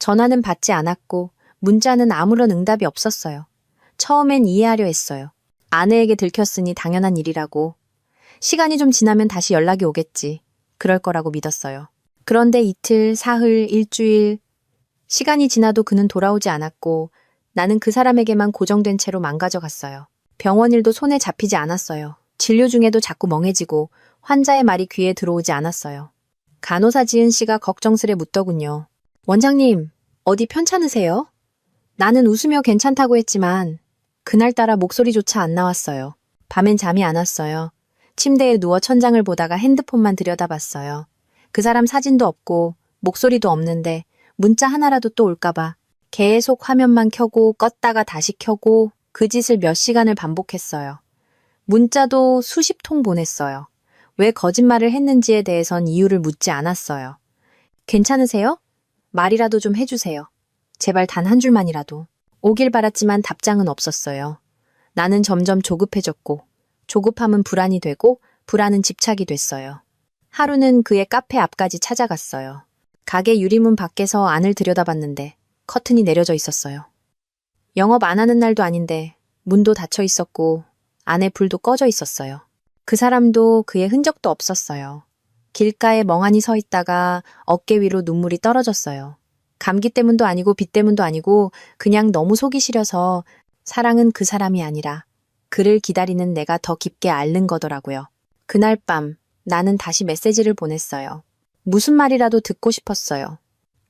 전화는 받지 않았고 문자는 아무런 응답이 없었어요. 처음엔 이해하려 했어요. 아내에게 들켰으니 당연한 일이라고. 시간이 좀 지나면 다시 연락이 오겠지. 그럴 거라고 믿었어요. 그런데 이틀, 사흘, 일주일, 시간이 지나도 그는 돌아오지 않았고 나는 그 사람에게만 고정된 채로 망가져 갔어요. 병원 일도 손에 잡히지 않았어요. 진료 중에도 자꾸 멍해지고 환자의 말이 귀에 들어오지 않았어요. 간호사 지은 씨가 걱정스레 묻더군요. 원장님, 어디 편찮으세요? 나는 웃으며 괜찮다고 했지만 그날따라 목소리조차 안 나왔어요. 밤엔 잠이 안 왔어요. 침대에 누워 천장을 보다가 핸드폰만 들여다봤어요. 그 사람 사진도 없고 목소리도 없는데 문자 하나라도 또 올까봐 계속 화면만 켜고 껐다가 다시 켜고 그 짓을 몇 시간을 반복했어요. 문자도 수십 통 보냈어요. 왜 거짓말을 했는지에 대해선 이유를 묻지 않았어요. 괜찮으세요? 말이라도 좀 해주세요. 제발 단 한 줄만이라도. 오길 바랐지만 답장은 없었어요. 나는 점점 조급해졌고 조급함은 불안이 되고 불안은 집착이 됐어요. 하루는 그의 카페 앞까지 찾아갔어요. 가게 유리문 밖에서 안을 들여다봤는데 커튼이 내려져 있었어요. 영업 안 하는 날도 아닌데 문도 닫혀 있었고 안에 불도 꺼져 있었어요. 그 사람도 그의 흔적도 없었어요. 길가에 멍하니 서 있다가 어깨 위로 눈물이 떨어졌어요. 감기 때문도 아니고 비 때문도 아니고 그냥 너무 속이 시려서 사랑은 그 사람이 아니라 그를 기다리는 내가 더 깊게 앓는 거더라고요. 그날 밤 나는 다시 메시지를 보냈어요. 무슨 말이라도 듣고 싶었어요.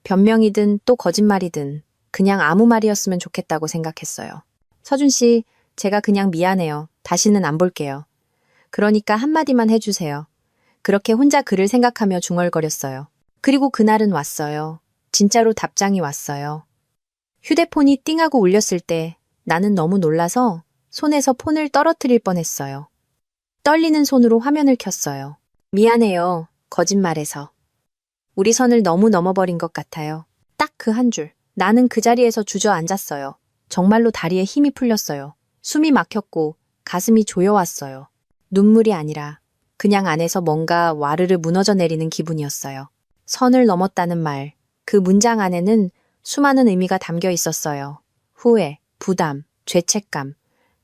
변명이든 또 거짓말이든 그냥 아무 말이었으면 좋겠다고 생각했어요. 서준 씨, 제가 그냥 미안해요. 다시는 안 볼게요. 그러니까 한마디만 해주세요. 그렇게 혼자 그를 생각하며 중얼거렸어요. 그리고 그날은 왔어요. 진짜로 답장이 왔어요. 휴대폰이 띵하고 울렸을 때 나는 너무 놀라서 손에서 폰을 떨어뜨릴 뻔했어요. 떨리는 손으로 화면을 켰어요. 미안해요. 거짓말해서. 우리 선을 너무 넘어버린 것 같아요. 딱 그 한 줄. 나는 그 자리에서 주저앉았어요. 정말로 다리에 힘이 풀렸어요. 숨이 막혔고 가슴이 조여왔어요. 눈물이 아니라 그냥 안에서 뭔가 와르르 무너져 내리는 기분이었어요. 선을 넘었다는 말, 그 문장 안에는 수많은 의미가 담겨 있었어요. 후회, 부담, 죄책감,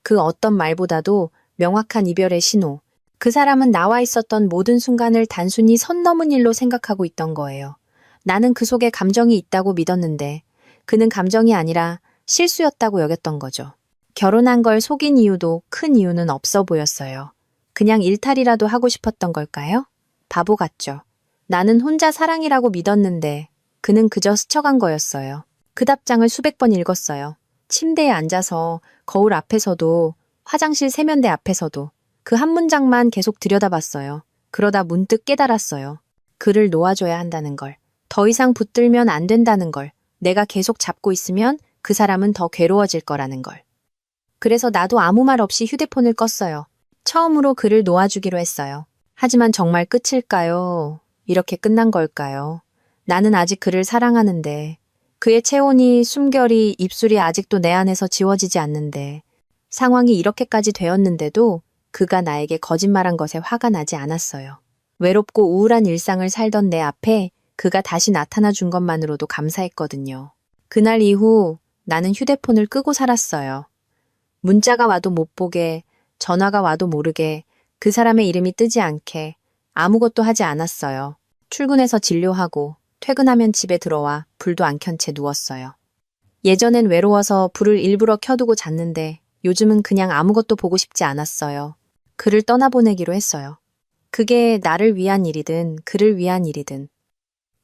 그 어떤 말보다도 명확한 이별의 신호. 그 사람은 나와 있었던 모든 순간을 단순히 선 넘은 일로 생각하고 있던 거예요. 나는 그 속에 감정이 있다고 믿었는데 그는 감정이 아니라 실수였다고 여겼던 거죠. 결혼한 걸 속인 이유도 큰 이유는 없어 보였어요. 그냥 일탈이라도 하고 싶었던 걸까요? 바보 같죠. 나는 혼자 사랑이라고 믿었는데 그는 그저 스쳐간 거였어요. 그 답장을 수백 번 읽었어요. 침대에 앉아서 거울 앞에서도 화장실 세면대 앞에서도 그 한 문장만 계속 들여다봤어요. 그러다 문득 깨달았어요. 그를 놓아줘야 한다는 걸. 더 이상 붙들면 안 된다는 걸. 내가 계속 잡고 있으면 그 사람은 더 괴로워질 거라는 걸. 그래서 나도 아무 말 없이 휴대폰을 껐어요. 처음으로 그를 놓아주기로 했어요. 하지만 정말 끝일까요? 이렇게 끝난 걸까요? 나는 아직 그를 사랑하는데 그의 체온이, 숨결이, 입술이 아직도 내 안에서 지워지지 않는데 상황이 이렇게까지 되었는데도 그가 나에게 거짓말한 것에 화가 나지 않았어요. 외롭고 우울한 일상을 살던 내 앞에 그가 다시 나타나 준 것만으로도 감사했거든요. 그날 이후 나는 휴대폰을 끄고 살았어요. 문자가 와도 못 보게, 전화가 와도 모르게, 그 사람의 이름이 뜨지 않게 아무것도 하지 않았어요. 출근해서 진료하고 퇴근하면 집에 들어와 불도 안 켠 채 누웠어요. 예전엔 외로워서 불을 일부러 켜두고 잤는데 요즘은 그냥 아무것도 보고 싶지 않았어요. 그를 떠나보내기로 했어요. 그게 나를 위한 일이든 그를 위한 일이든.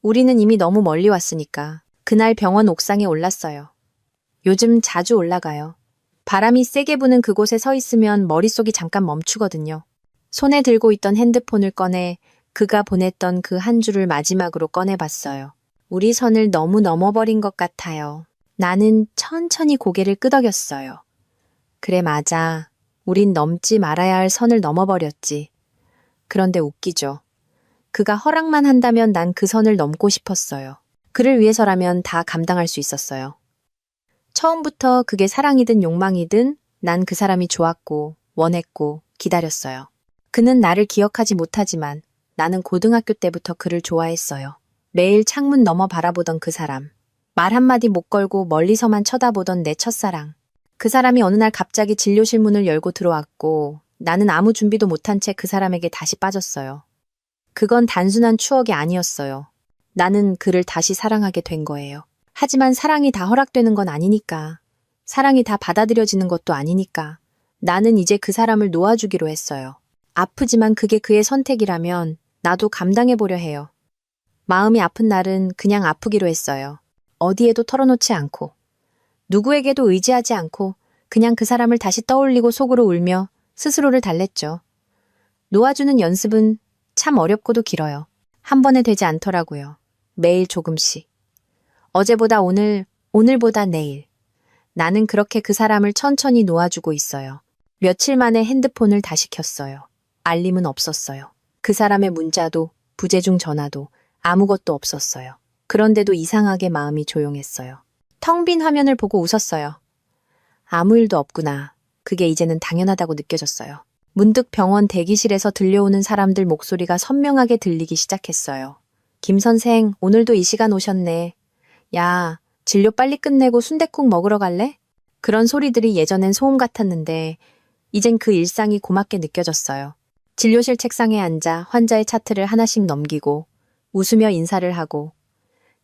우리는 이미 너무 멀리 왔으니까 그날 병원 옥상에 올랐어요. 요즘 자주 올라가요. 바람이 세게 부는 그곳에 서 있으면 머릿속이 잠깐 멈추거든요. 손에 들고 있던 핸드폰을 꺼내 그가 보냈던 그 한 줄을 마지막으로 꺼내봤어요. 우리 선을 너무 넘어버린 것 같아요. 나는 천천히 고개를 끄덕였어요. 그래, 맞아. 우린 넘지 말아야 할 선을 넘어버렸지. 그런데 웃기죠. 그가 허락만 한다면 난 그 선을 넘고 싶었어요. 그를 위해서라면 다 감당할 수 있었어요. 처음부터 그게 사랑이든 욕망이든 난 그 사람이 좋았고, 원했고, 기다렸어요. 그는 나를 기억하지 못하지만 나는 고등학교 때부터 그를 좋아했어요. 매일 창문 너머 바라보던 그 사람. 말 한마디 못 걸고 멀리서만 쳐다보던 내 첫사랑. 그 사람이 어느 날 갑자기 진료실 문을 열고 들어왔고 나는 아무 준비도 못한 채 그 사람에게 다시 빠졌어요. 그건 단순한 추억이 아니었어요. 나는 그를 다시 사랑하게 된 거예요. 하지만 사랑이 다 허락되는 건 아니니까. 사랑이 다 받아들여지는 것도 아니니까. 나는 이제 그 사람을 놓아주기로 했어요. 아프지만 그게 그의 선택이라면 나도 감당해보려 해요. 마음이 아픈 날은 그냥 아프기로 했어요. 어디에도 털어놓지 않고. 누구에게도 의지하지 않고 그냥 그 사람을 다시 떠올리고 속으로 울며 스스로를 달랬죠. 놓아주는 연습은 참 어렵고도 길어요. 한 번에 되지 않더라고요. 매일 조금씩. 어제보다 오늘, 오늘보다 내일. 나는 그렇게 그 사람을 천천히 놓아주고 있어요. 며칠 만에 핸드폰을 다시 켰어요. 알림은 없었어요. 그 사람의 문자도, 부재중 전화도 아무것도 없었어요. 그런데도 이상하게 마음이 조용했어요. 텅 빈 화면을 보고 웃었어요. 아무 일도 없구나. 그게 이제는 당연하다고 느껴졌어요. 문득 병원 대기실에서 들려오는 사람들 목소리가 선명하게 들리기 시작했어요. 김 선생, 오늘도 이 시간 오셨네. 야, 진료 빨리 끝내고 순댓국 먹으러 갈래? 그런 소리들이 예전엔 소음 같았는데 이젠 그 일상이 고맙게 느껴졌어요. 진료실 책상에 앉아 환자의 차트를 하나씩 넘기고 웃으며 인사를 하고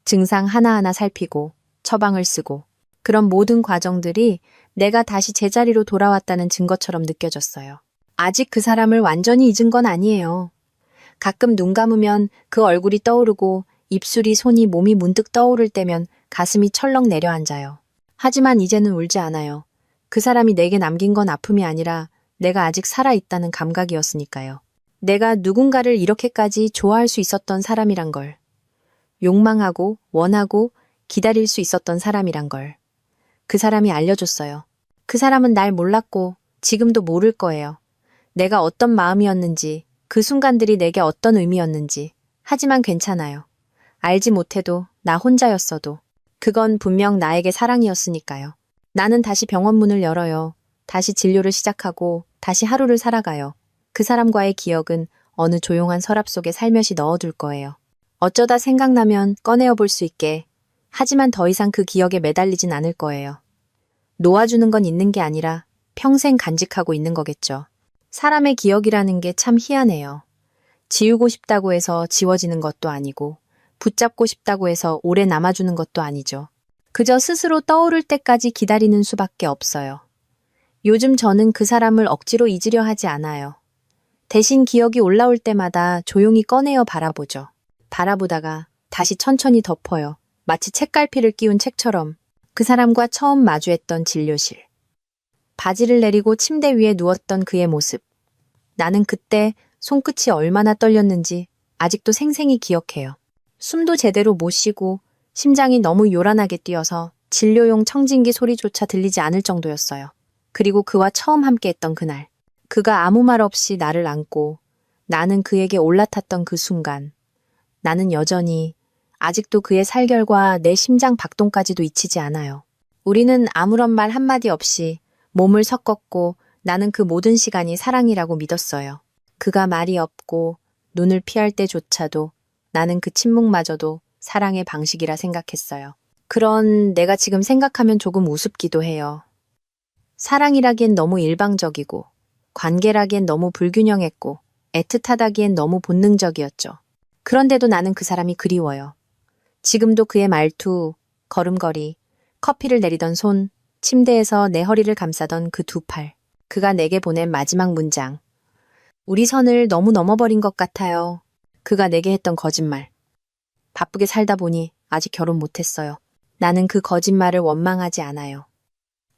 증상 하나하나 살피고 처방을 쓰고 그런 모든 과정들이 내가 다시 제자리로 돌아왔다는 증거처럼 느껴졌어요. 아직 그 사람을 완전히 잊은 건 아니에요. 가끔 눈 감으면 그 얼굴이 떠오르고 입술이, 손이, 몸이 문득 떠오를 때면 가슴이 철렁 내려앉아요. 하지만 이제는 울지 않아요. 그 사람이 내게 남긴 건 아픔이 아니라 내가 아직 살아있다는 감각이었으니까요. 내가 누군가를 이렇게까지 좋아할 수 있었던 사람이란 걸. 욕망하고 원하고 기다릴 수 있었던 사람이란 걸. 그 사람이 알려줬어요. 그 사람은 날 몰랐고 지금도 모를 거예요. 내가 어떤 마음이었는지, 그 순간들이 내게 어떤 의미였는지. 하지만 괜찮아요. 알지 못해도 나 혼자였어도 그건 분명 나에게 사랑이었으니까요. 나는 다시 병원 문을 열어요. 다시 진료를 시작하고 다시 하루를 살아가요. 그 사람과의 기억은 어느 조용한 서랍 속에 살며시 넣어둘 거예요. 어쩌다 생각나면 꺼내어 볼 수 있게. 하지만 더 이상 그 기억에 매달리진 않을 거예요. 놓아주는 건 있는 게 아니라 평생 간직하고 있는 거겠죠. 사람의 기억이라는 게 참 희한해요. 지우고 싶다고 해서 지워지는 것도 아니고 붙잡고 싶다고 해서 오래 남아주는 것도 아니죠. 그저 스스로 떠오를 때까지 기다리는 수밖에 없어요. 요즘 저는 그 사람을 억지로 잊으려 하지 않아요. 대신 기억이 올라올 때마다 조용히 꺼내어 바라보죠. 바라보다가 다시 천천히 덮어요. 마치 책갈피를 끼운 책처럼. 그 사람과 처음 마주했던 진료실. 바지를 내리고 침대 위에 누웠던 그의 모습. 나는 그때 손끝이 얼마나 떨렸는지 아직도 생생히 기억해요. 숨도 제대로 못 쉬고 심장이 너무 요란하게 뛰어서 진료용 청진기 소리조차 들리지 않을 정도였어요. 그리고 그와 처음 함께했던 그날. 그가 아무 말 없이 나를 안고 나는 그에게 올라탔던 그 순간. 나는 여전히 아직도 그의 살결과 내 심장 박동까지도 잊히지 않아요. 우리는 아무런 말 한마디 없이 몸을 섞었고 나는 그 모든 시간이 사랑이라고 믿었어요. 그가 말이 없고 눈을 피할 때조차도 나는 그 침묵마저도 사랑의 방식이라 생각했어요. 그런 내가 지금 생각하면 조금 우습기도 해요. 사랑이라기엔 너무 일방적이고 관계라기엔 너무 불균형했고 애틋하다기엔 너무 본능적이었죠. 그런데도 나는 그 사람이 그리워요. 지금도 그의 말투, 걸음걸이, 커피를 내리던 손, 침대에서 내 허리를 감싸던 그 두 팔, 그가 내게 보낸 마지막 문장. 우리 선을 너무 넘어버린 것 같아요. 그가 내게 했던 거짓말. 바쁘게 살다 보니 아직 결혼 못했어요. 나는 그 거짓말을 원망하지 않아요.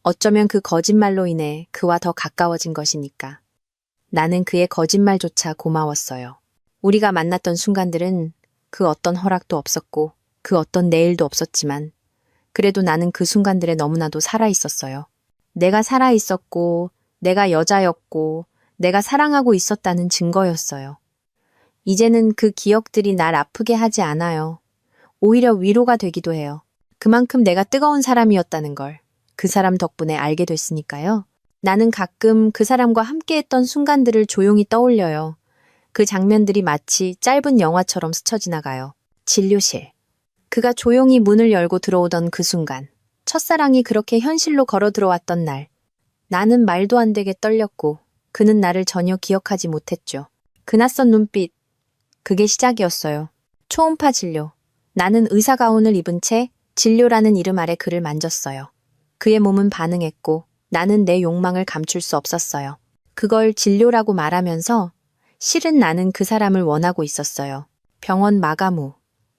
어쩌면 그 거짓말로 인해 그와 더 가까워진 것이니까. 나는 그의 거짓말조차 고마웠어요. 우리가 만났던 순간들은 그 어떤 허락도 없었고 그 어떤 내일도 없었지만 그래도 나는 그 순간들에 너무나도 살아있었어요. 내가 살아있었고 내가 여자였고 내가 사랑하고 있었다는 증거였어요. 이제는 그 기억들이 날 아프게 하지 않아요. 오히려 위로가 되기도 해요. 그만큼 내가 뜨거운 사람이었다는 걸 그 사람 덕분에 알게 됐으니까요. 나는 가끔 그 사람과 함께했던 순간들을 조용히 떠올려요. 그 장면들이 마치 짧은 영화처럼 스쳐 지나가요. 진료실. 그가 조용히 문을 열고 들어오던 그 순간. 첫사랑이 그렇게 현실로 걸어 들어왔던 날. 나는 말도 안 되게 떨렸고 그는 나를 전혀 기억하지 못했죠. 그 낯선 눈빛. 그게 시작이었어요. 초음파 진료. 나는 의사 가운을 입은 채 진료라는 이름 아래 그를 만졌어요. 그의 몸은 반응했고 나는 내 욕망을 감출 수 없었어요. 그걸 진료라고 말하면서 실은 나는 그 사람을 원하고 있었어요. 병원 마감 후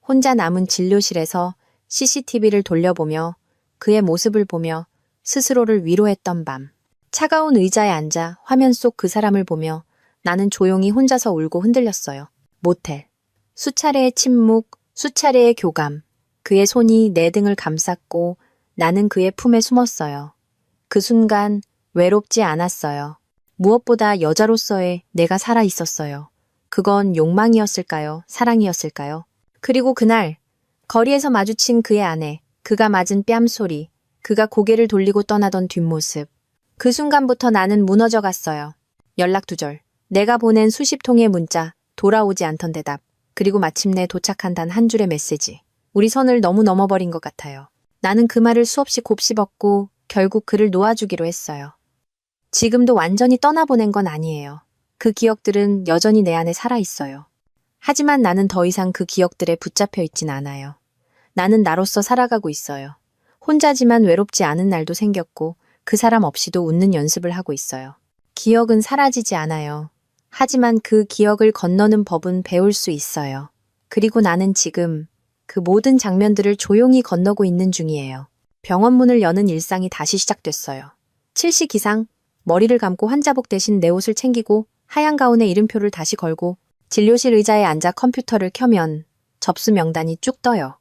혼자 남은 진료실에서 CCTV를 돌려보며 그의 모습을 보며 스스로를 위로했던 밤. 차가운 의자에 앉아 화면 속 그 사람을 보며 나는 조용히 혼자서 울고 흔들렸어요. 모텔. 수차례의 침묵, 수차례의 교감. 그의 손이 내 등을 감쌌고 나는 그의 품에 숨었어요. 그 순간 외롭지 않았어요. 무엇보다 여자로서의 내가 살아 있었어요. 그건 욕망이었을까요? 사랑이었을까요? 그리고 그날 거리에서 마주친 그의 아내, 그가 맞은 뺨 소리, 그가 고개를 돌리고 떠나던 뒷모습. 그 순간부터 나는 무너져 갔어요. 연락 두절. 내가 보낸 수십 통의 문자, 돌아오지 않던 대답. 그리고 마침내 도착한 단 한 줄의 메시지. 우리 선을 너무 넘어버린 것 같아요. 나는 그 말을 수없이 곱씹었고 결국 그를 놓아주기로 했어요. 지금도 완전히 떠나보낸 건 아니에요. 그 기억들은 여전히 내 안에 살아있어요. 하지만 나는 더 이상 그 기억들에 붙잡혀 있진 않아요. 나는 나로서 살아가고 있어요. 혼자지만 외롭지 않은 날도 생겼고 그 사람 없이도 웃는 연습을 하고 있어요. 기억은 사라지지 않아요. 하지만 그 기억을 건너는 법은 배울 수 있어요. 그리고 나는 지금 그 모든 장면들을 조용히 건너고 있는 중이에요. 병원 문을 여는 일상이 다시 시작됐어요. 7시 기상, 머리를 감고 환자복 대신 내 옷을 챙기고 하얀 가운에 이름표를 다시 걸고 진료실 의자에 앉아 컴퓨터를 켜면 접수 명단이 쭉 떠요.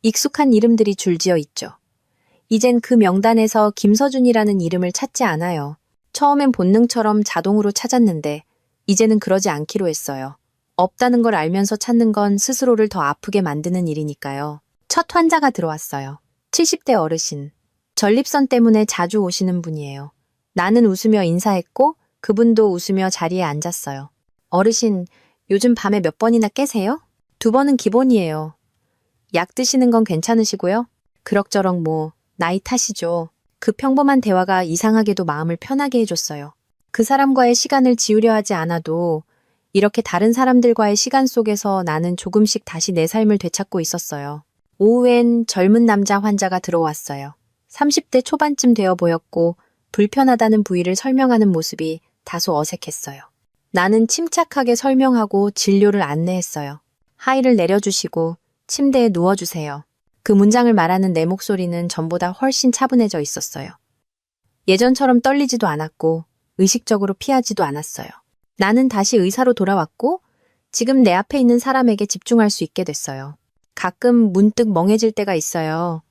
익숙한 이름들이 줄지어 있죠. 이젠 그 명단에서 김서준이라는 이름을 찾지 않아요. 처음엔 본능처럼 자동으로 찾았는데 이제는 그러지 않기로 했어요. 없다는 걸 알면서 찾는 건 스스로를 더 아프게 만드는 일이니까요. 첫 환자가 들어왔어요. 70대 어르신. 전립선 때문에 자주 오시는 분이에요. 나는 웃으며 인사했고 그분도 웃으며 자리에 앉았어요. 어르신, 요즘 밤에 몇 번이나 깨세요? 2번은 기본이에요. 약 드시는 건 괜찮으시고요? 그럭저럭 나이 탓이죠. 그 평범한 대화가 이상하게도 마음을 편하게 해줬어요. 그 사람과의 시간을 지우려 하지 않아도 이렇게 다른 사람들과의 시간 속에서 나는 조금씩 다시 내 삶을 되찾고 있었어요. 오후엔 젊은 남자 환자가 들어왔어요. 30대 초반쯤 되어 보였고 불편하다는 부위를 설명하는 모습이 다소 어색했어요. 나는 침착하게 설명하고 진료를 안내했어요. 하의를 내려주시고 침대에 누워주세요. 그 문장을 말하는 내 목소리는 전보다 훨씬 차분해져 있었어요. 예전처럼 떨리지도 않았고 의식적으로 피하지도 않았어요. 나는 다시 의사로 돌아왔고 지금 내 앞에 있는 사람에게 집중할 수 있게 됐어요. 가끔 문득 멍해질 때가 있어요.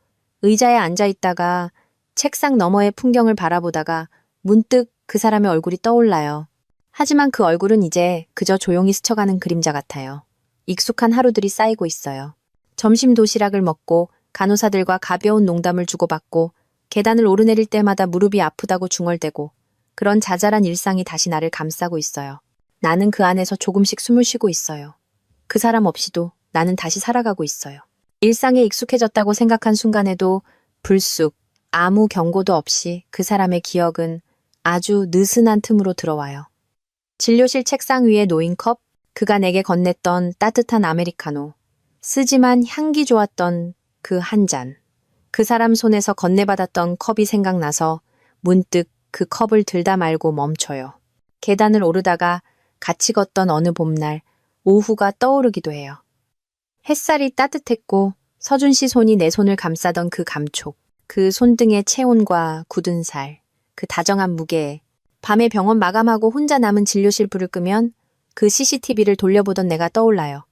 의자에 앉아 있다가 책상 너머의 풍경을 바라보다가 문득 그 사람의 얼굴이 떠올라요. 하지만 그 얼굴은 이제 그저 조용히 스쳐가는 그림자 같아요. 익숙한 하루들이 쌓이고 있어요. 점심 도시락을 먹고 간호사들과 가벼운 농담을 주고받고 계단을 오르내릴 때마다 무릎이 아프다고 중얼대고 그런 자잘한 일상이 다시 나를 감싸고 있어요. 나는 그 안에서 조금씩 숨을 쉬고 있어요. 그 사람 없이도 나는 다시 살아가고 있어요. 일상에 익숙해졌다고 생각한 순간에도 불쑥 아무 경고도 없이 그 사람의 기억은 아주 느슨한 틈으로 들어와요. 진료실 책상 위에 놓인 컵, 그가 내게 건넸던 따뜻한 아메리카노, 쓰지만 향기 좋았던 그 한 잔. 그 사람 손에서 건네받았던 컵이 생각나서 문득 그 컵을 들다 말고 멈춰요. 계단을 오르다가 같이 걷던 어느 봄날, 오후가 떠오르기도 해요. 햇살이 따뜻했고 서준 씨 손이 내 손을 감싸던 그 감촉, 그 손등의 체온과 굳은 살, 그 다정한 무게, 밤에 병원 마감하고 혼자 남은 진료실 불을 끄면 그 CCTV를 돌려보던 내가 떠올라요.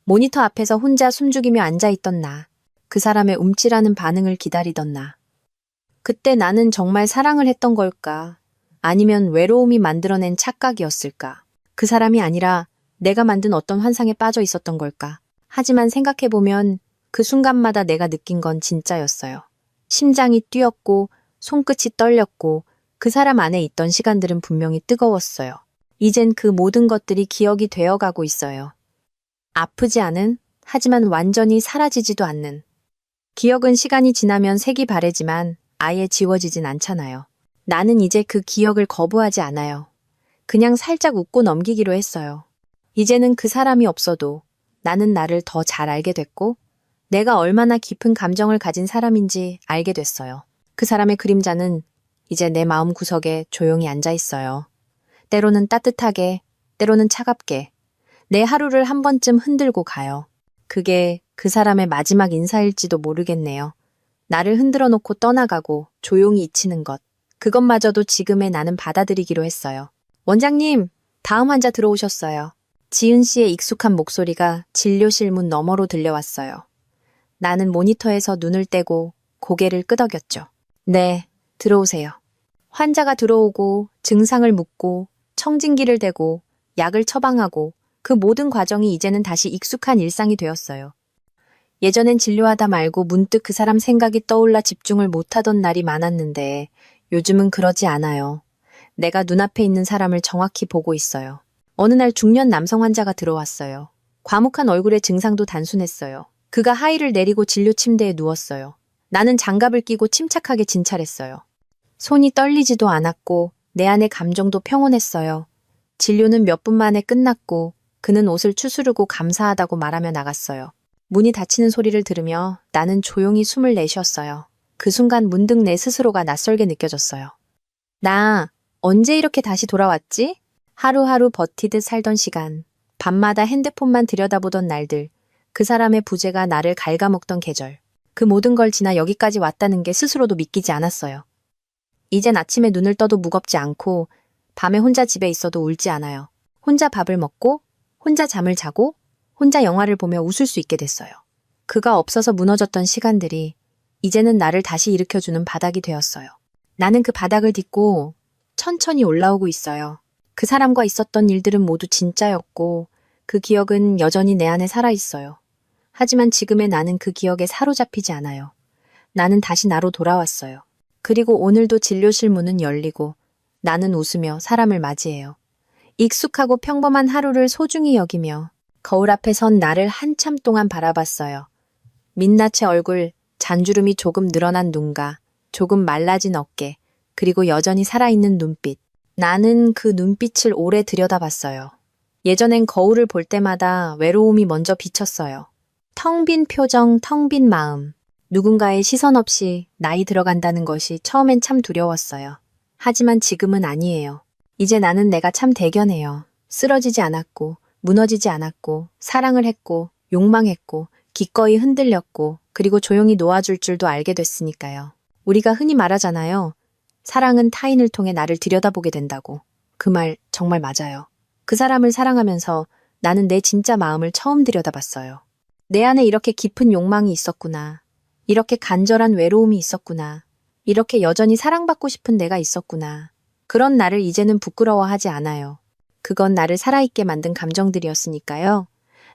모니터 앞에서 혼자 숨죽이며 앉아있던 나, 그 사람의 움찔하는 반응을 기다리던 나. 그때 나는 정말 사랑을 했던 걸까? 아니면 외로움이 만들어낸 착각이었을까? 그 사람이 아니라 내가 만든 어떤 환상에 빠져 있었던 걸까? 하지만 생각해보면 그 순간마다 내가 느낀 건 진짜였어요. 심장이 뛰었고 손끝이 떨렸고 그 사람 안에 있던 시간들은 분명히 뜨거웠어요. 이젠 그 모든 것들이 기억이 되어가고 있어요. 아프지 않은, 하지만 완전히 사라지지도 않는. 기억은 시간이 지나면 색이 바래지만 아예 지워지진 않잖아요. 나는 이제 그 기억을 거부하지 않아요. 그냥 살짝 웃고 넘기기로 했어요. 이제는 그 사람이 없어도 나는 나를 더 잘 알게 됐고 내가 얼마나 깊은 감정을 가진 사람인지 알게 됐어요. 그 사람의 그림자는 이제 내 마음 구석에 조용히 앉아 있어요. 때로는 따뜻하게, 때로는 차갑게 내 하루를 한 번쯤 흔들고 가요. 그게 그 사람의 마지막 인사일지도 모르겠네요. 나를 흔들어 놓고 떠나가고 조용히 잊히는 것. 그것마저도 지금의 나는 받아들이기로 했어요. 원장님, 다음 환자 들어오셨어요. 지은 씨의 익숙한 목소리가 진료실 문 너머로 들려왔어요. 나는 모니터에서 눈을 떼고 고개를 끄덕였죠. 네, 들어오세요. 환자가 들어오고 증상을 묻고 청진기를 대고 약을 처방하고 그 모든 과정이 이제는 다시 익숙한 일상이 되었어요. 예전엔 진료하다 말고 문득 그 사람 생각이 떠올라 집중을 못하던 날이 많았는데 요즘은 그러지 않아요. 내가 눈앞에 있는 사람을 정확히 보고 있어요. 어느 날 중년 남성 환자가 들어왔어요. 과묵한 얼굴의 증상도 단순했어요. 그가 하의를 내리고 진료 침대에 누웠어요. 나는 장갑을 끼고 침착하게 진찰했어요. 손이 떨리지도 않았고 내 안의 감정도 평온했어요. 진료는 몇 분 만에 끝났고 그는 옷을 추스르고 감사하다고 말하며 나갔어요. 문이 닫히는 소리를 들으며 나는 조용히 숨을 내쉬었어요. 그 순간 문득 내 스스로가 낯설게 느껴졌어요. 나 언제 이렇게 다시 돌아왔지? 하루하루 버티듯 살던 시간, 밤마다 핸드폰만 들여다보던 날들, 그 사람의 부재가 나를 갉아먹던 계절. 그 모든 걸 지나 여기까지 왔다는 게 스스로도 믿기지 않았어요. 이젠 아침에 눈을 떠도 무겁지 않고 밤에 혼자 집에 있어도 울지 않아요. 혼자 밥을 먹고 혼자 잠을 자고 혼자 영화를 보며 웃을 수 있게 됐어요. 그가 없어서 무너졌던 시간들이 이제는 나를 다시 일으켜주는 바닥이 되었어요. 나는 그 바닥을 딛고 천천히 올라오고 있어요. 그 사람과 있었던 일들은 모두 진짜였고 그 기억은 여전히 내 안에 살아있어요. 하지만 지금의 나는 그 기억에 사로잡히지 않아요. 나는 다시 나로 돌아왔어요. 그리고 오늘도 진료실 문은 열리고 나는 웃으며 사람을 맞이해요. 익숙하고 평범한 하루를 소중히 여기며 거울 앞에 선 나를 한참 동안 바라봤어요. 민낯의 얼굴, 잔주름이 조금 늘어난 눈가, 조금 말라진 어깨, 그리고 여전히 살아있는 눈빛. 나는 그 눈빛을 오래 들여다봤어요. 예전엔 거울을 볼 때마다 외로움이 먼저 비쳤어요. 텅 빈 표정, 텅 빈 마음. 누군가의 시선 없이 나이 들어간다는 것이 처음엔 참 두려웠어요. 하지만 지금은 아니에요. 이제 나는 내가 참 대견해요. 쓰러지지 않았고, 무너지지 않았고, 사랑을 했고, 욕망했고, 기꺼이 흔들렸고, 그리고 조용히 놓아줄 줄도 알게 됐으니까요. 우리가 흔히 말하잖아요. 사랑은 타인을 통해 나를 들여다보게 된다고. 그 말 정말 맞아요. 그 사람을 사랑하면서 나는 내 진짜 마음을 처음 들여다봤어요. 내 안에 이렇게 깊은 욕망이 있었구나. 이렇게 간절한 외로움이 있었구나. 이렇게 여전히 사랑받고 싶은 내가 있었구나. 그런 나를 이제는 부끄러워하지 않아요. 그건 나를 살아있게 만든 감정들이었으니까요.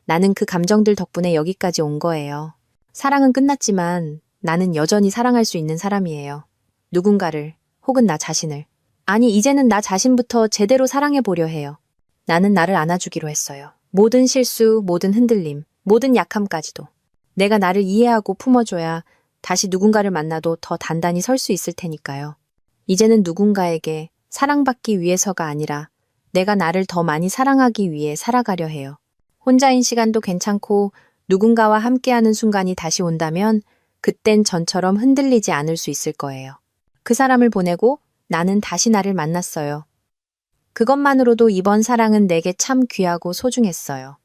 나는 그 감정들 덕분에 여기까지 온 거예요. 사랑은 끝났지만 나는 여전히 사랑할 수 있는 사람이에요. 누군가를, 혹은 나 자신을. 아니, 이제는 나 자신부터 제대로 사랑해 보려 해요. 나는 나를 안아주기로 했어요. 모든 실수, 모든 흔들림, 모든 약함까지도. 내가 나를 이해하고 품어줘야 다시 누군가를 만나도 더 단단히 설 수 있을 테니까요. 이제는 누군가에게 사랑받기 위해서가 아니라 내가 나를 더 많이 사랑하기 위해 살아가려 해요. 혼자인 시간도 괜찮고 누군가와 함께하는 순간이 다시 온다면 그땐 전처럼 흔들리지 않을 수 있을 거예요. 그 사람을 보내고 나는 다시 나를 만났어요. 그것만으로도 이번 사랑은 내게 참 귀하고 소중했어요.